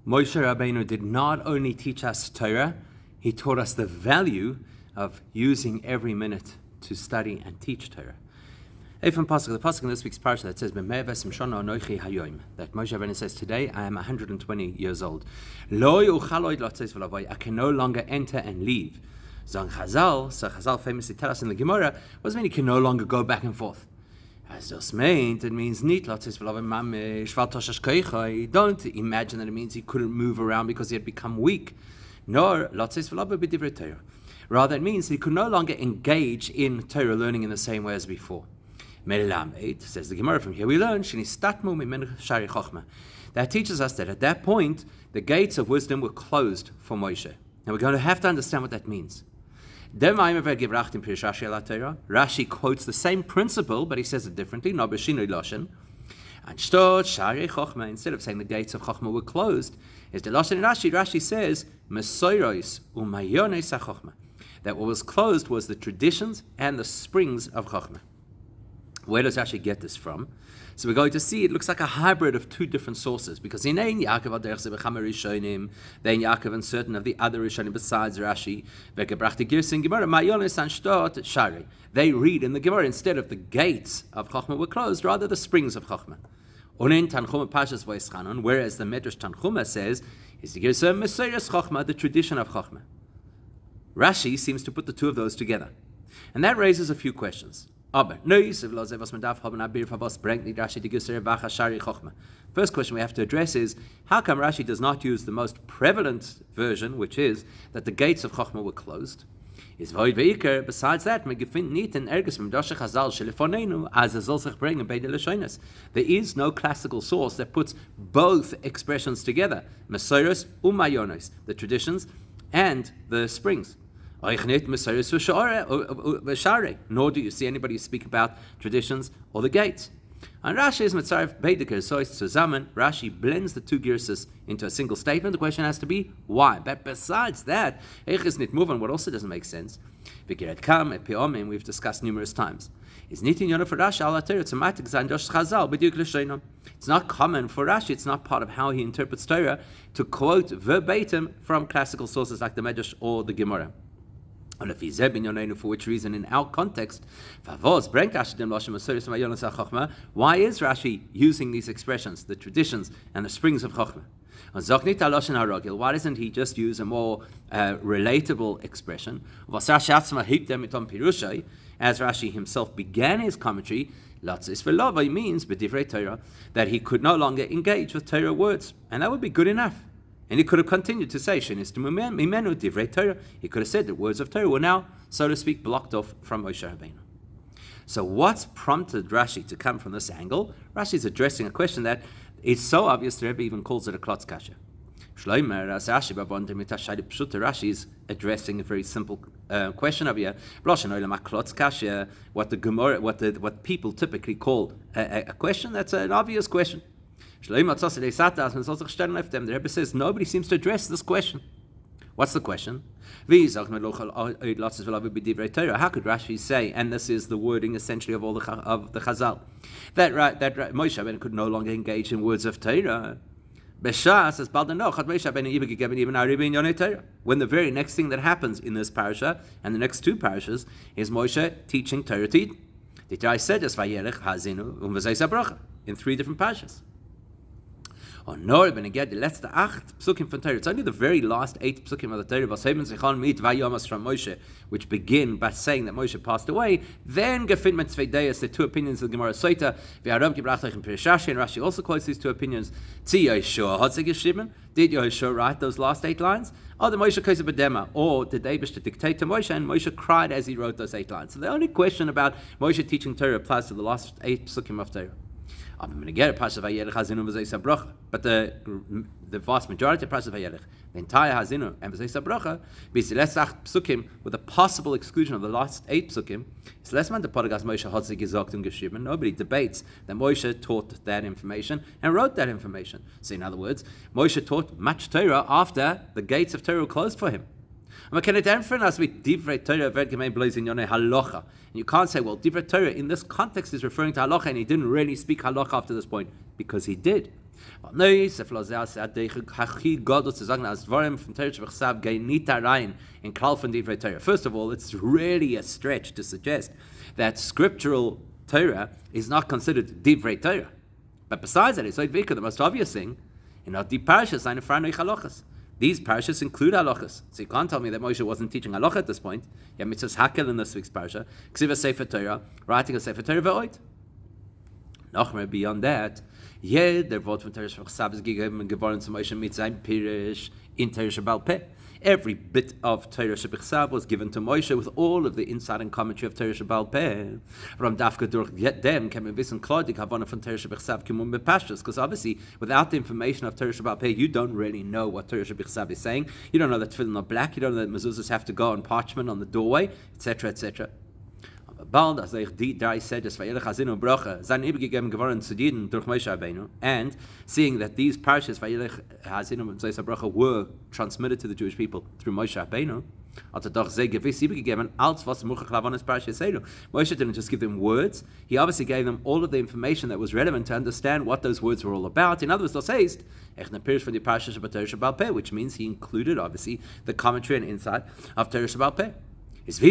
Moshe Rabbeinu did not only teach us Torah, he taught us the value of using every minute to study and teach Torah. The pasuk in this week's parsha that says, that Moshe Rabbeinu says, today I am 120 years old. I can no longer enter and leave. So Chazal famously tell us in the Gemara, what does it mean he can no longer go back and forth? As just meant, it means don't imagine that it means he couldn't move around because he had become weak. Nor rather it means he could no longer engage in Torah learning in the same way as before. Melamed, says the Gemara, from here we learn that teaches us that at that point the gates of wisdom were closed for Moshe. Now we're going to have to understand what that means. Rashi quotes the same principle, but he says it differently. Instead of saying the gates of Chochmah were closed, is the Lashon in Rashi. Rashi says that what was closed was the traditions and the springs of Chochmah. Where does Rashi get this from? So we're going to see it looks like a hybrid of two different sources, because in Yaakov then Yaakov and certain of the other Rishonim besides Rashi, they read in the Gemara, instead of the gates of Chochmah were closed, rather the springs of Chochmah. Whereas the Medrash Tanchuma says, is the tradition of Chochmah. Rashi seems to put the two of those together. And that raises a few questions. First question we have to address is, how come Rashi does not use the most prevalent version, which is that the gates of Chochmah were closed? Besides that, there is no classical source that puts both expressions together, Mesoros umayonos, the traditions and the springs. Nor do you see anybody speak about traditions or the gates. And Rashi is Mitzaref Beideker, so it's zusammen. Rashi blends the two girses into a single statement. The question has to be, why? But besides that, what also doesn't make sense, we've discussed numerous times, is it's not common for Rashi, it's not part of how he interprets Torah, to quote verbatim from classical sources like the Medrash or the Gemara. For which reason, in our context, why is Rashi using these expressions, the traditions and the springs of Chochmah? Why doesn't he just use a more relatable expression? As Rashi himself began his commentary, means that he could no longer engage with Torah words, and that would be good enough. And he could have continued to say, he could have said the words of Torah were now, so to speak, blocked off from Moshe Rabbeinu. So what's prompted Rashi to come from this angle? Rashi is addressing a question that is so obvious the Rebbe even calls it a klotz kasha. Rashi is addressing a very simple question over here. What the Gemara, what people typically call a question, that's an obvious question. The Rebbe says nobody seems to address this question. What's the question? How could Rashi say, and this is the wording essentially of all the Chazal, that Moshe Rabbeinu could no longer engage in words of Torah? When the very next thing that happens in this parasha and the next two parashas is Moshe teaching Torah. I said this Vayeilech in three different parashas. It's only the very last 8 psukim of the Torah, which begin by saying that Moshe passed away. Then the two opinions of the Gemara Soita, and Rashi also quotes these two opinions. Did Yehoshua write those last 8 lines? Or did Eibush dictate to Moshe, and Moshe cried as he wrote those 8 lines? So the only question about Moshe teaching Torah applies to the last 8 psukim of Torah. I'm going to get a Pasha Vayeilech Hazinu v'Zeisa Bracha, but the vast majority of Pasha Vayeilech, the entire Hazinu and v'Zeisa Bracha, b'Silesach Psukim, with the possible exclusion of the last 8 Psukim, is less man the Podagas Moshe Hotzik gesagt und geschrieben. Nobody debates that Moshe taught that information and wrote that information. So in other words, Moshe taught much Torah after the gates of Torah were closed for him. And you can't say, well, Divrei Torah in this context is referring to halacha, and he didn't really speak halacha after this point, because he did. No, First of all, it's really a stretch to suggest that scriptural Torah is not considered divrei Torah. But besides that, it's like the most obvious thing, the parashas are franoich halachas. These parashas include halachas. So you can't tell me that Moshe wasn't teaching halacha at this point. You have mitzvahs hakel in this week's parasha, ksiva sefer Torah, writing a sefer Torah v'oid. Nachmer, beyond that, der Wort von Torah Shebechsav is gegeben geworden zu Moshe mit seinem Pirish in Torah Shebal Peh. Every bit of Torah Shebechsav was given to Moshe with all of the insight and commentary of Torah Shebal Peh. From Dafka durch dem can we wissen klar die Kavanah von Torah Shebechsav kimun bepashtus, because obviously without the information of Torah Shebal Peh you don't really know what Torah Shebechsav is saying. You don't know that tefillin are black. You don't know that mezuzahs have to go on parchment on the doorway, etc., etc. Bald, as die drei Sedges, Vayeilech Hazinu und Bracha, seien übergegeben geworden zu Jiden durch Moshe Rabbeinu, and seeing that these parashas, Vayeilech Hazinu and Bracha, were transmitted to the Jewish people through Moshe Rabbeinu, hat doch sehr gewiss übergegeben, als was Muchach Lavonis parashas Seilu. Moshe didn't just give them words, he obviously gave them all of the information that was relevant to understand what those words were all about. In other words, das heißt, Echna Pirish from the parashas of Torah Shebal Peh, which means he included, obviously, the commentary and insight of Torah Shebal Peh. So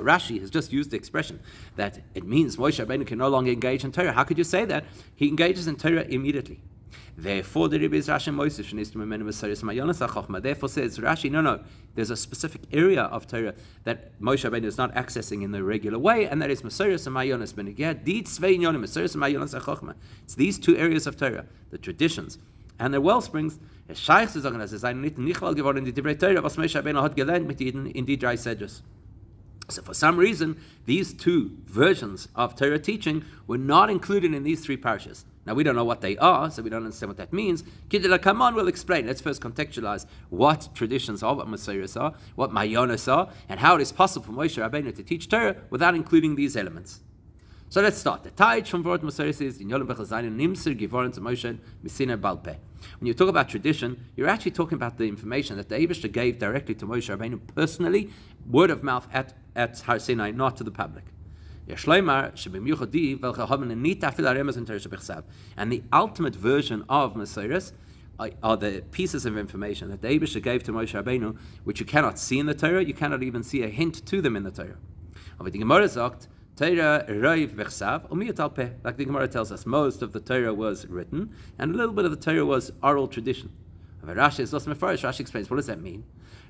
Rashi has just used the expression that it means Moshe Rabbeinu can no longer engage in Torah. How could you say that? He engages in Torah immediately. Therefore, the Rebbe is Rashi Moshe. Therefore, says Rashi, no. There's a specific area of Torah that Moshe Rabbeinu is not accessing in the regular way, and that is Masoros and Mayonos. It's these two areas of Torah, the traditions and their well springs. So for some reason, these two versions of Torah teaching were not included in these three parashas. Now we don't know what they are, so we don't understand what that means. Come on, we'll explain. Let's first contextualize what traditions are, what Masoros are, what Mayonos are, and how it is possible for Moshe Rabbeinu to teach Torah without including these elements. So let's start. The Taich from Vort Masoros is in Yolim Bechazayim Nimser Givoren to Moshe Misina Balpeh. When you talk about tradition, you're actually talking about the information that the Eibishter gave directly to Moshe Rabbeinu personally, word of mouth at Har Sinai, not to the public. And the ultimate version of Masoros are the pieces of information that the Eibishter gave to Moshe Rabbeinu, which you cannot see in the Torah, you cannot even see a hint to them in the Torah. Aber die Gemara sagt, Torah roiv v'chsav umiyat al peh. Like the Gemara tells us, most of the Torah was written, and a little bit of the Torah was oral tradition. Rashi is also mefarish. Rashi explains, what does that mean?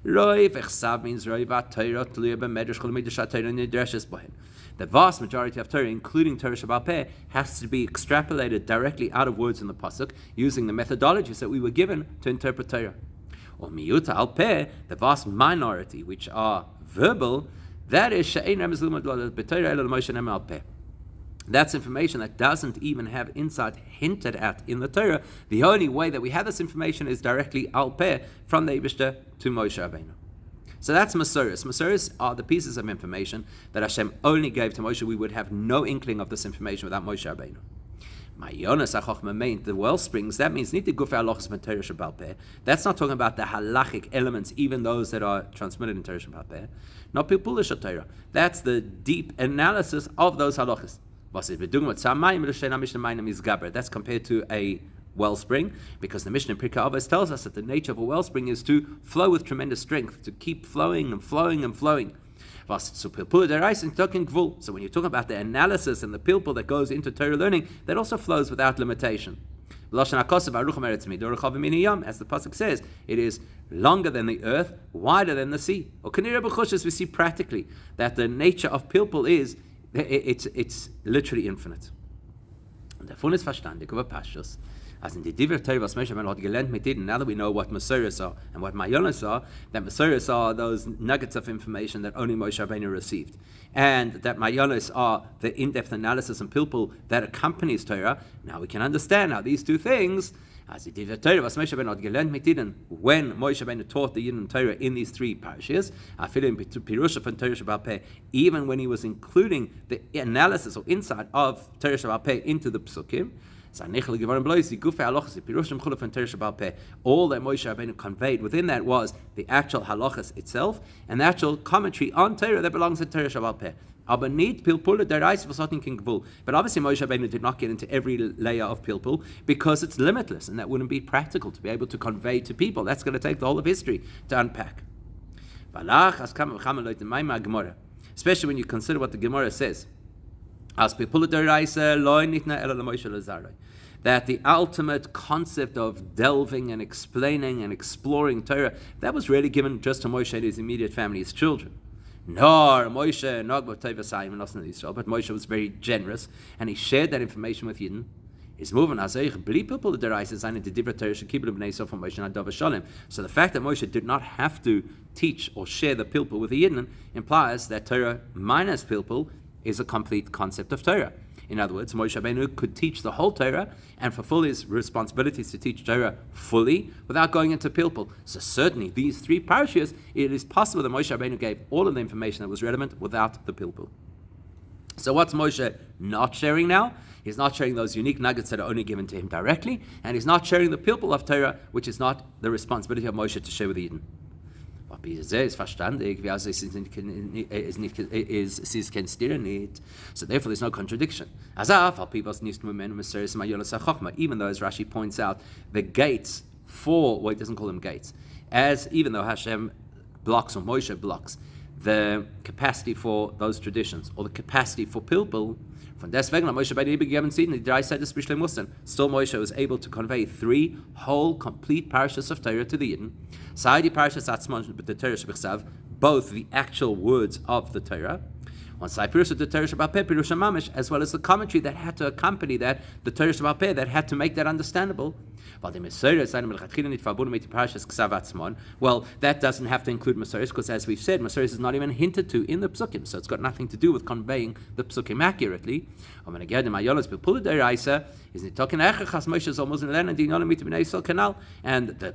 Roiv v'chsav means roiv ha-Torah tluya b'medrash chol midrash ha-Torah nidreshes bohen. The vast majority of Torah, including Torah Shebal Peh, has to be extrapolated directly out of words in the pasuk using the methodologies that we were given to interpret Torah. Or miyut al peh, the vast minority, which are verbal. That is that's information that doesn't even have insight hinted at in the Torah. The only way that we have this information is directly al peh from the Eibishter to Moshe Rabbeinu. So that's Masoros. Masoros are the pieces of information that Hashem only gave to Moshe. We would have no inkling of this information without Moshe Rabbeinu. Mayonos HaChochma meant the well springs. That means niti gufei halachos from Torah Shebal Peh. That's not talking about the halachic elements, even those that are transmitted in Torah Shebal Peh. Not pilpulish Torah. That's the deep analysis of those halachos. That's compared to a wellspring, because the Mishnah in Pirkei Avos tells us that the nature of a wellspring is to flow with tremendous strength, to keep flowing and flowing and flowing. So when you talk about the analysis and the pilpul that goes into Torah learning, that also flows without limitation. As the pasuk says, it is longer than the earth, wider than the sea. Or we see practically that the nature of pilpul is it's literally infinite. Und davon ist verstandig über Pashtus. As in the Divrei Torah, was Moshe Rabbeinu had gelernt mit Eden, now that we know what Masoros are and what Mayonos are, that Masoros are those nuggets of information that only Moshe Rabbeinu received, and that Mayonos are the in-depth analysis and pilpul that accompanies Torah. Now we can understand how these two things, as the Divrei Torah, was Moshe Rabbeinu had gelernt mit Eden, when Moshe Rabbeinu taught the Yidden Torah in these three parashas, Pirusha from Torah Shebal Peh, even when he was including the analysis or insight of Torah Shebal Peh into the Psukim. All that Moshe Rabbeinu conveyed within that was the actual halachas itself and the actual commentary on Torah that belongs to Torah Shebal Peh. Aber nicht Pilpul der Reise was hat in Gvul. But obviously Moshe Rabbeinu did not get into every layer of Pilpul because it's limitless and that wouldn't be practical to be able to convey to people. That's going to take the whole of history to unpack. Especially when you consider what the Gemara says. That the ultimate concept of delving and explaining and exploring Torah, that was really given just to Moshe and his immediate family, his children. But Moshe was very generous and he shared that information with Yidden. So the fact that Moshe did not have to teach or share the Pilpul with the Yidden implies that Torah minus Pilpul is a complete concept of Torah. In other words, Moshe Rabbeinu could teach the whole Torah and fulfill his responsibilities to teach Torah fully without going into Pilpul. So certainly these three parashas, it is possible that Moshe Rabbeinu gave all of the information that was relevant without the Pilpul. So what's Moshe not sharing now? He's not sharing those unique nuggets that are only given to him directly, and he's not sharing the Pilpul of Torah, which is not the responsibility of Moshe to share with Eden. So therefore there's no contradiction. Even though, as Rashi points out, the gates for, well, he doesn't call them gates, even though Hashem blocks or Moshe blocks the capacity for those traditions or the capacity for Pilpul, still Moshe was able to convey three whole, complete parashas of Torah to the Yidden. Both the actual words of the Torah, as well as the commentary that had to accompany that, the Torah Shabbat Peh, that had to make that understandable. Well, that doesn't have to include Masoris, because as we've said, Masoris is not even hinted to in the Psukim, so it's got nothing to do with conveying the Psukim accurately. And the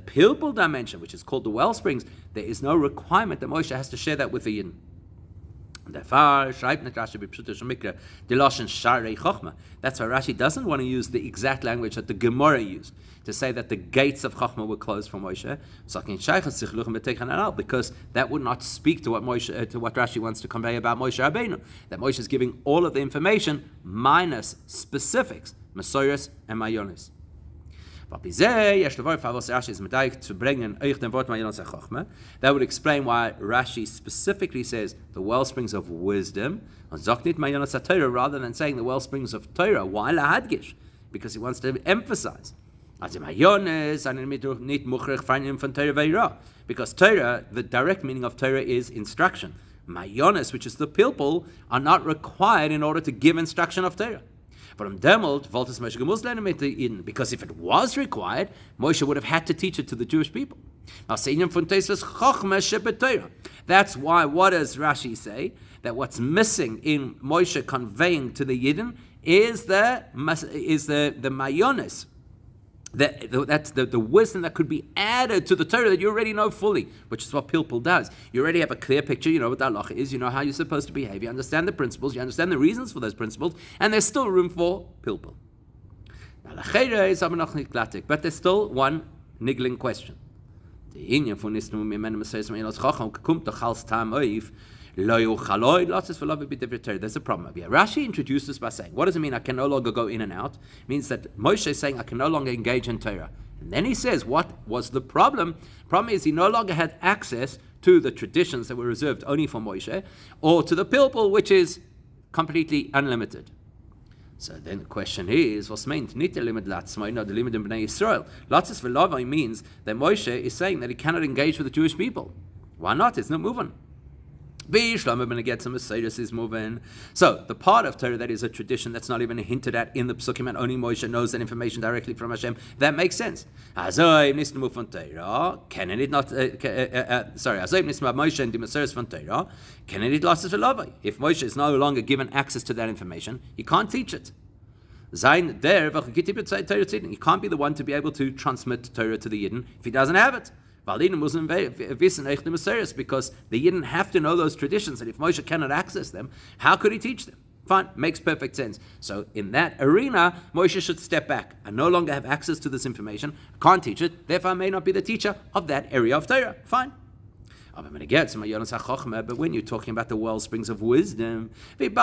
Pilpul dimension, which is called the well springs, there is no requirement that Moshe has to share that with the Yidden. That's why Rashi doesn't want to use the exact language that the Gemara used to say that the gates of Chochmah were closed for Moshe, because that would not speak to what Rashi wants to convey about Moshe Rabbeinu. That Moshe is giving all of the information minus specifics, Masoros and Mayonis. That would explain why Rashi specifically says the well springs of wisdom, rather than saying the well springs of Torah. Why lahadgish? Because he wants to emphasize. Because Torah, the direct meaning of Torah is instruction. Mayonis, which is the Pilpul, are not required in order to give instruction of Torah. Because if it was required, Moshe would have had to teach it to the Jewish people. That's why, what does Rashi say? That what's missing in Moshe conveying to the Yidden is the mayonis. That's the wisdom that could be added to the Torah that you already know fully, which is what Pilpul does. You already have a clear picture, you know what the halacha is, you know how you're supposed to behave, you understand the principles, you understand the reasons for those principles, and there's still room for Pilpul. But there's still one niggling question. There's a problem. Rashi introduced this by saying, what does it mean I can no longer go in and out? It means that Moshe is saying I can no longer engage in Torah. And then he says, what was the problem? The problem is he no longer had access to the traditions that were reserved only for Moshe, or to the Pilpul, which is completely unlimited. So then the question is, what's meant? Not the limit latzmai, the limit in Bnei Yisrael. Latzis v'lavai means that Moshe is saying that he cannot engage with the Jewish people. Why not? It's not moving. Is moving. So the part of Torah that is a tradition that's not even hinted at in the Psukim, and only Moshe knows that information directly from Hashem, that makes sense. Can it not? If Moshe is no longer given access to that information, he can't teach it. He can't be the one to be able to transmit Torah to the Yidden if he doesn't have it. Because the Yidden have to know those traditions, and if Moshe cannot access them, how could he teach them? Fine, makes perfect sense. So in that arena, Moshe should step back. I no longer have access to this information, I can't teach it, therefore I may not be the teacher of that area of Torah. Fine. But when you're talking about the well springs of wisdom, but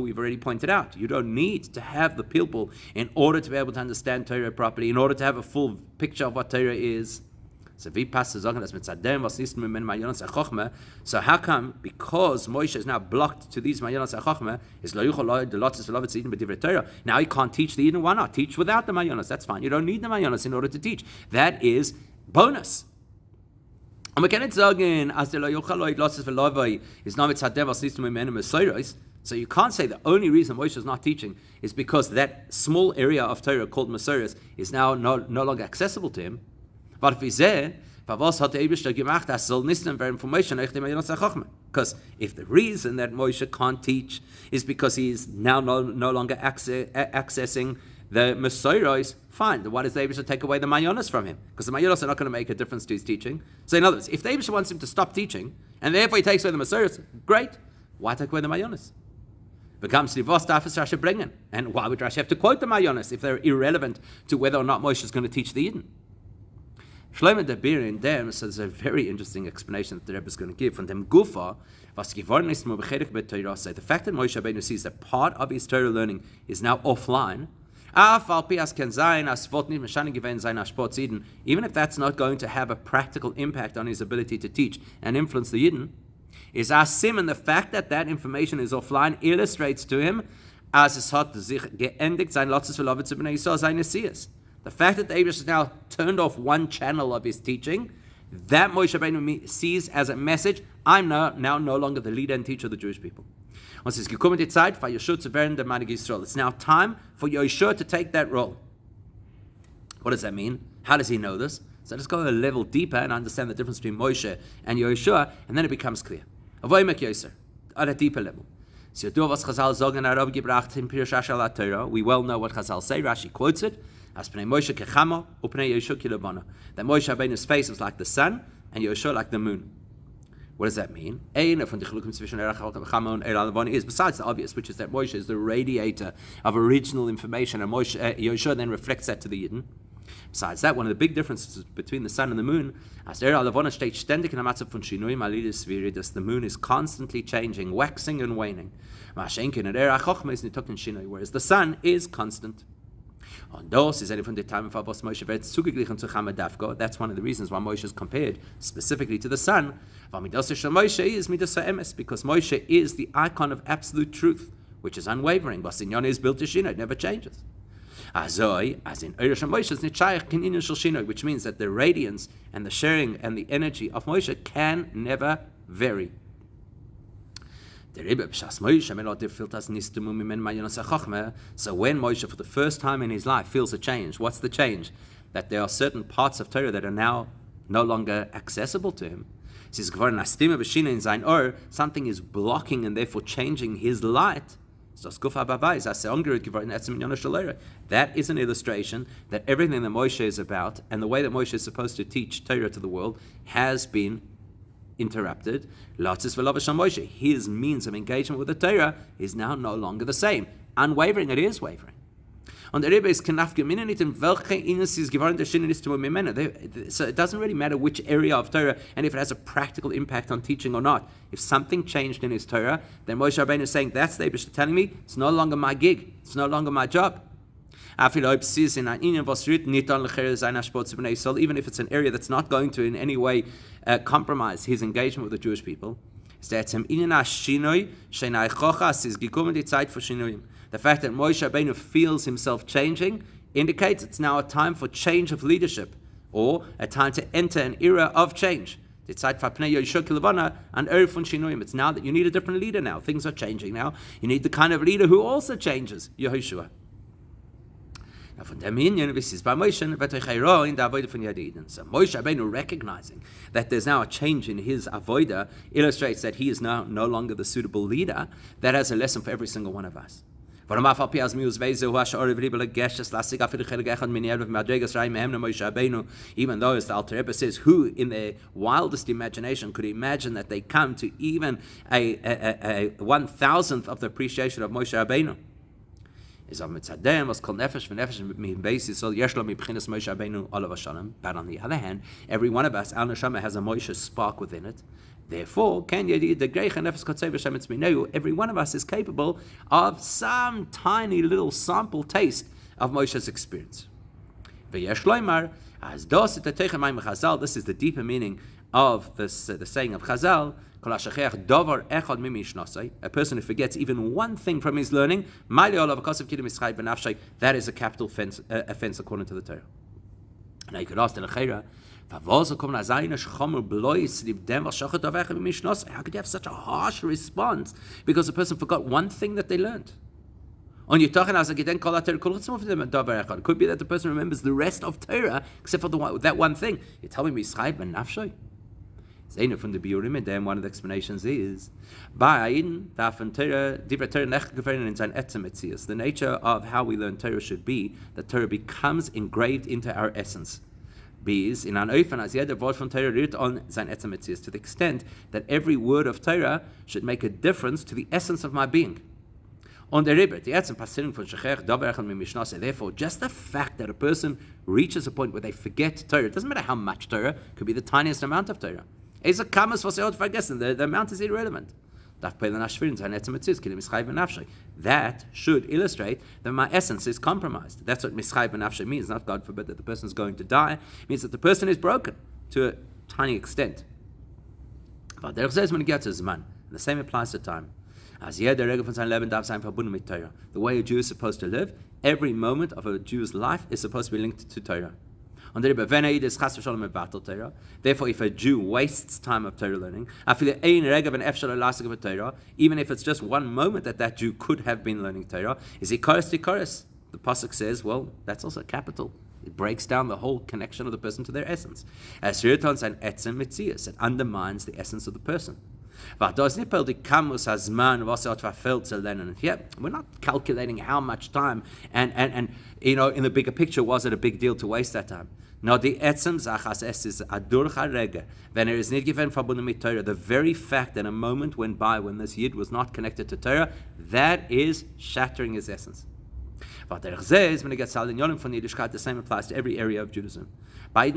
we've already pointed out, you don't need to have the people in order to be able to understand Torah properly, in order to have a full picture of what Torah is. So how come, because Moshe is now blocked to these Mayonas HaChochmah, now he can't teach the Eden? Why not? Teach without the Mayonas, that's fine. You don't need the Mayonas in order to teach. That is bonus. So you can't say the only reason Moshe is not teaching is because that small area of Torah called Masoros is now no longer accessible to him. But if he's there, because if the reason that Moshe can't teach is because he's now no longer accessing the Masoros, fine. Then why does the Eibusha take away the Mayonas from him? Because the Mayonas are not going to make a difference to his teaching. So in other words, if the Eibusha wants him to stop teaching, and therefore he takes away the Masoros, great. Why take away the Mayonas? And why would Rashi have to quote the Mayonas if they're irrelevant to whether or not Moshe is going to teach the Eden? Shlomo Dabir in them says a very interesting explanation that the Rebbe is going to give. From them Gufa, the fact that Moshe Rabbeinu sees that part of his Torah learning is now offline, even if that's not going to have a practical impact on his ability to teach and influence the Yidden, is asim, and the fact that that information is offline illustrates to him as es hat sich geendigt sein letztes Verlauf zu bnei Yisrael seine Siyas. The fact that the Eibush has now turned off one channel of his teaching, that Moshe Rabbeinu sees as a message, I'm now no longer the leader and teacher of the Jewish people. It's now time for Yoshua to take that role. What does that mean? How does he know this? So let's go a level deeper and understand the difference between Moshe and Yoshua, and then it becomes clear. Vayeilech Yoser, at a deeper level. We well know what Chazal say. Rashi quotes it. That Moshe Rabbeinu's face was like the sun, and Yoshua like the moon. What does that mean? Besides the obvious, which is that Moshe is the radiator of original information, and Yoshua then reflects that to the Yidden. Besides that, one of the big differences between the sun and the moon, the moon is constantly changing, waxing and waning. Whereas the sun is constant. That's one of the reasons why Moshe is compared specifically to the sun. Because Moshe is the icon of absolute truth, which is unwavering. Basinyan is built to Shino, it never changes. As in Moshe, which means that the radiance and the sharing and the energy of Moshe can never vary. So when Moshe, for the first time in his life, feels a change, what's the change? That there are certain parts of Torah that are now no longer accessible to him. Something is blocking and therefore changing his light. That is an illustration that everything that Moshe is about and the way that Moshe is supposed to teach Torah to the world has been interrupted. His means of engagement with the Torah is now no longer the same. Unwavering, it is wavering. So it doesn't really matter which area of Torah and if it has a practical impact on teaching or not. If something changed in his Torah, then Moshe Rabbeinu is saying, that's the Eibush telling me, it's no longer my gig, it's no longer my job. Even if it's an area that's not going to in any way compromise his engagement with the Jewish people, the fact that Moshe Rabbeinu feels himself changing indicates it's now a time for change of leadership, or a time to enter an era of change. It's now that you need a different leader now. Things are changing now. You need the kind of leader who also changes, Yehoshua. Now, from the Minyan, this is by Moshe, in the avodah from Yadidin. So Moshe Rabbeinu recognizing that there's now a change in his avodah illustrates that he is now no longer the suitable leader. That has a lesson for every single one of us. Even though, as the Alter Rebbe says, who in their wildest imagination could imagine that they come to even a 1,000th of the appreciation of Moshe Rabbeinu? is on mitzadem was called nefesh v'nefesh mi basis so yesh lo mibchinas Moshe Rabbeinu olav hashanim. But on the other hand, every one of us, our neshama has a Moshe spark within it. Therefore, every one of us is capable of some tiny little sample taste of Moshe's experience. This is the deeper meaning of this, the saying of Chazal. A person who forgets even one thing from his learning, that is a capital offense according to the Torah. Now you could ask the Lechera, how could you have such a harsh response because the person forgot one thing that they learned? Could be that the person remembers the rest of Torah except for that one thing. You're telling me one of the explanations is the nature of how we learn Torah should be that Torah becomes engraved into our essence. Bees in an ofen as jeder Wort von Torah rührt on sein Etzemetzius, to the extent that every word of Torah should make a difference to the essence of my being. On the Rebbe, the Etzem Passirin von Shechech Doberchen mit Mishnase. Therefore, just the fact that a person reaches a point where they forget Torah, it doesn't matter how much Torah, could be the tiniest amount of Torah. The amount is irrelevant. That should illustrate that my essence is compromised. That's what mischai b'nafshe means. Not, God forbid, that the person is going to die. It means that the person is broken to a tiny extent. The same applies to time. The way a Jew is supposed to live, every moment of a Jew's life is supposed to be linked to Torah. Therefore, if a Jew wastes time of Torah learning, even if it's just one moment that Jew could have been learning Torah, is he chorus? The pasuk says, well, that's also capital. It breaks down the whole connection of the person to their essence. It undermines the essence of the person. We're not calculating how much time and in the bigger picture, was it a big deal to waste that time? No, the etzem zachas es is adur charege. When it is not given verbunden mit Torah, the very fact that a moment went by when this yid was not connected to Torah, that is shattering his essence. The same applies to every area of Judaism. The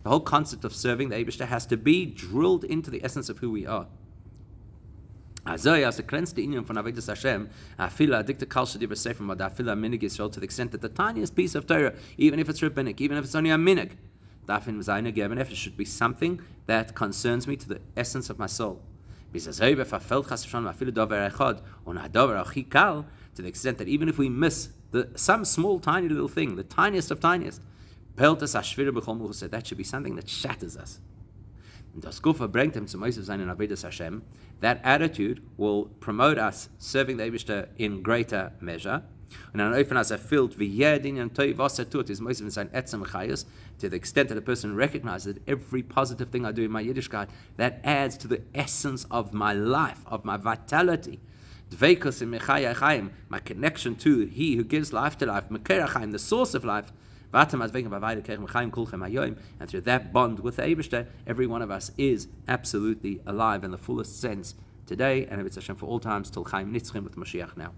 whole concept of serving the Eibishter has to be drilled into the essence of who we are. To the extent that the tiniest piece of Torah, even if it's rabbinic, even if it's only a minig, it should be something that concerns me to the essence of my soul. To the extent that even if we miss some small tiny little thing, the tiniest of tiniest, that should be something that shatters us. That attitude will promote us serving the Eibishter in greater measure. To the extent that a person recognizes that every positive thing I do in my Yiddishkeit, that adds to the essence of my life, of my vitality. My connection to He who gives life to life, the source of life. And through that bond with the Eibishter, every one of us is absolutely alive in the fullest sense today, and if it's Hashem for all times, till Chaim Nitzchim with Mashiach now.